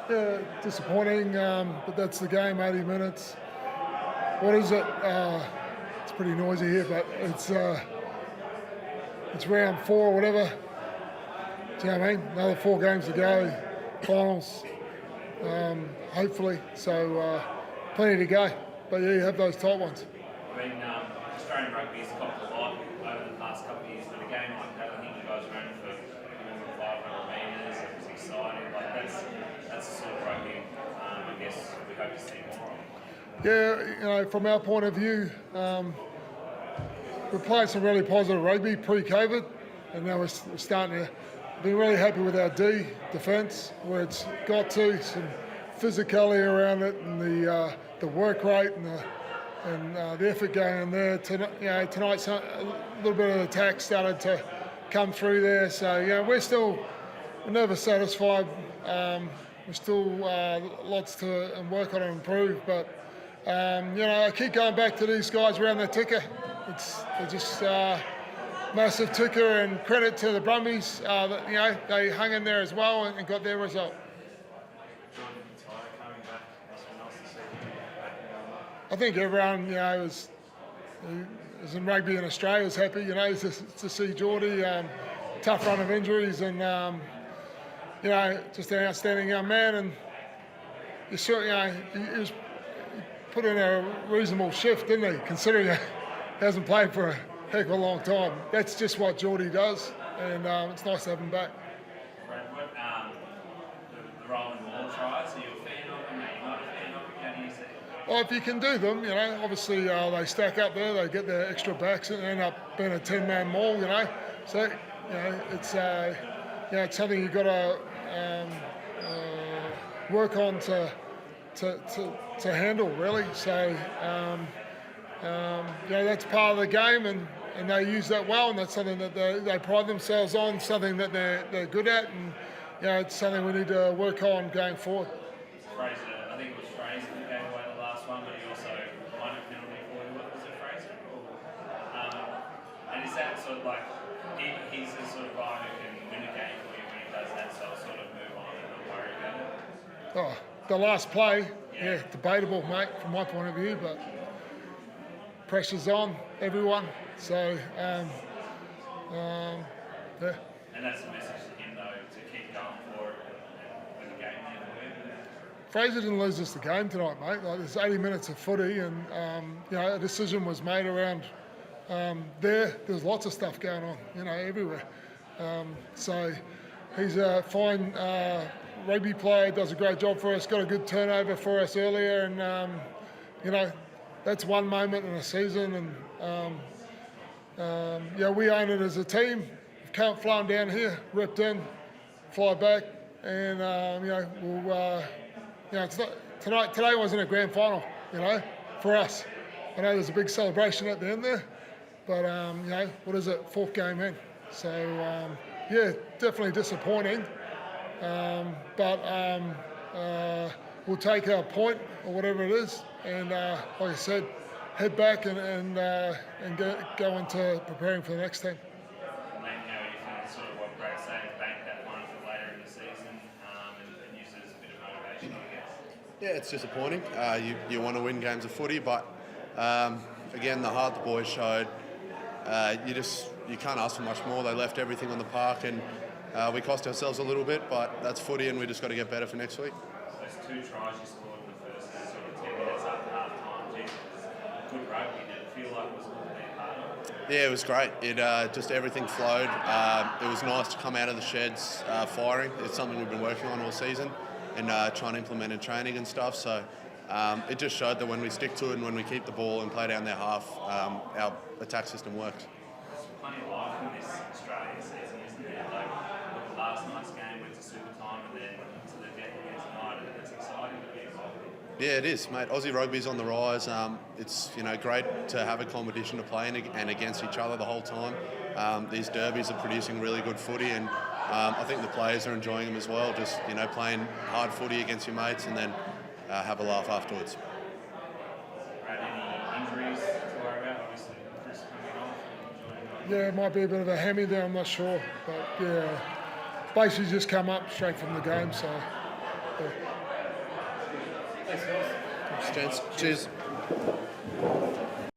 Yeah, disappointing, but that's the game, 80 minutes. What is it? It's pretty noisy here, but it's round 4 or whatever. Do you know what I mean? Another 4 games to go, finals, hopefully. So plenty to go. But yeah, you have those tight ones. I mean, Australian rugby's copped a lot over the past couple of years, but a game like that, I think you guys ran for more than 500 metres. It was exciting. Like that's the sort of rugby I guess we hope to see more of. Yeah, from our point of view, we're playing some really positive rugby pre-COVID, and now we're starting to be really happy with our defence, where it's got to some physicality around it, and the work rate and the effort going in there. Tonight's a little bit of attack started to come through there. So we're never satisfied. We're still lots to work on and improve, but I keep going back to these guys around the ticker. They're just massive ticker, and credit to the Brumbies. They hung in there as well and got their result. I think everyone, who's in rugby in Australia is happy, to see Geordie. Tough run of injuries, and just an outstanding young man, and he was put in a reasonable shift, didn't he? Considering he hasn't played for a heck of a long time. That's just what Geordie does, and it's nice to have him back. Brad, the rolling ball tries, are you a fan of them? Are you not a fan of them? How do you see it? Well, if you can do them, obviously they stack up there, they get their extra backs and end up being a 10-man maul, So, it's something you've got to work on to handle, really. So, that's part of the game, and they use that well, and that's something that they pride themselves on, something that they're good at, and it's something we need to work on going forward. Fraser, I think it was Fraser who gave away the last one, but he also won a penalty for you. Was it Fraser? And is that sort of like he's the sort of guy who can win a game for you when he does that, so I'll sort of move on and not worry about it? Oh, the last play, debatable, mate, from my point of view, but pressure's on everyone. So, And that's the message to him, though, to keep going for it and win the game there. Fraser didn't lose us the game tonight, mate. There's 80 minutes of footy, and a decision was made around There's lots of stuff going on, everywhere. So he's a fine rugby player, does a great job for us, got a good turnover for us earlier, and that's one moment in a season, and we own it as a team. Can't fly them down here, ripped in, fly back, and today wasn't a grand final, for us. I know there's a big celebration at the end there, but what is it, 4th game in? So definitely disappointing, but we'll take our point or whatever it is, and like I said, head back and go into preparing for the next team. Sort of what Brad's saying, bank that one for later in the season and use it as a bit of motivation, I guess. Yeah, it's disappointing. You want to win games of footy, but again, the heart the boys showed, you can't ask for much more. They left everything on the park, and we cost ourselves a little bit, but that's footy, and we just got to get better for next week. Those 2 tries you scored in the first sort of 10 minutes after half-time, good rugby. Did it feel like it was going to be harder? Yeah, it was great. It just everything flowed. It was nice to come out of the sheds firing. It's something we've been working on all season and trying to implement in training and stuff. So it just showed that when we stick to it and when we keep the ball and play down their half, our attack system works. There's plenty of life in this Australian season, isn't there? Like last night's game went to super time and then to the death against United. It's exciting to be involved. Yeah, it is, mate. Aussie rugby's on the rise. It's great to have a competition to play in and against each other the whole time. These derbies are producing really good footy, and I think the players are enjoying them as well. Just playing hard footy against your mates, and then have a laugh afterwards. Brad, any injuries to worry about? Obviously, Chris coming off. Yeah, it might be a bit of a hammy there, I'm not sure, but basically just come up straight from the game, so Thanks, gents. Cheers.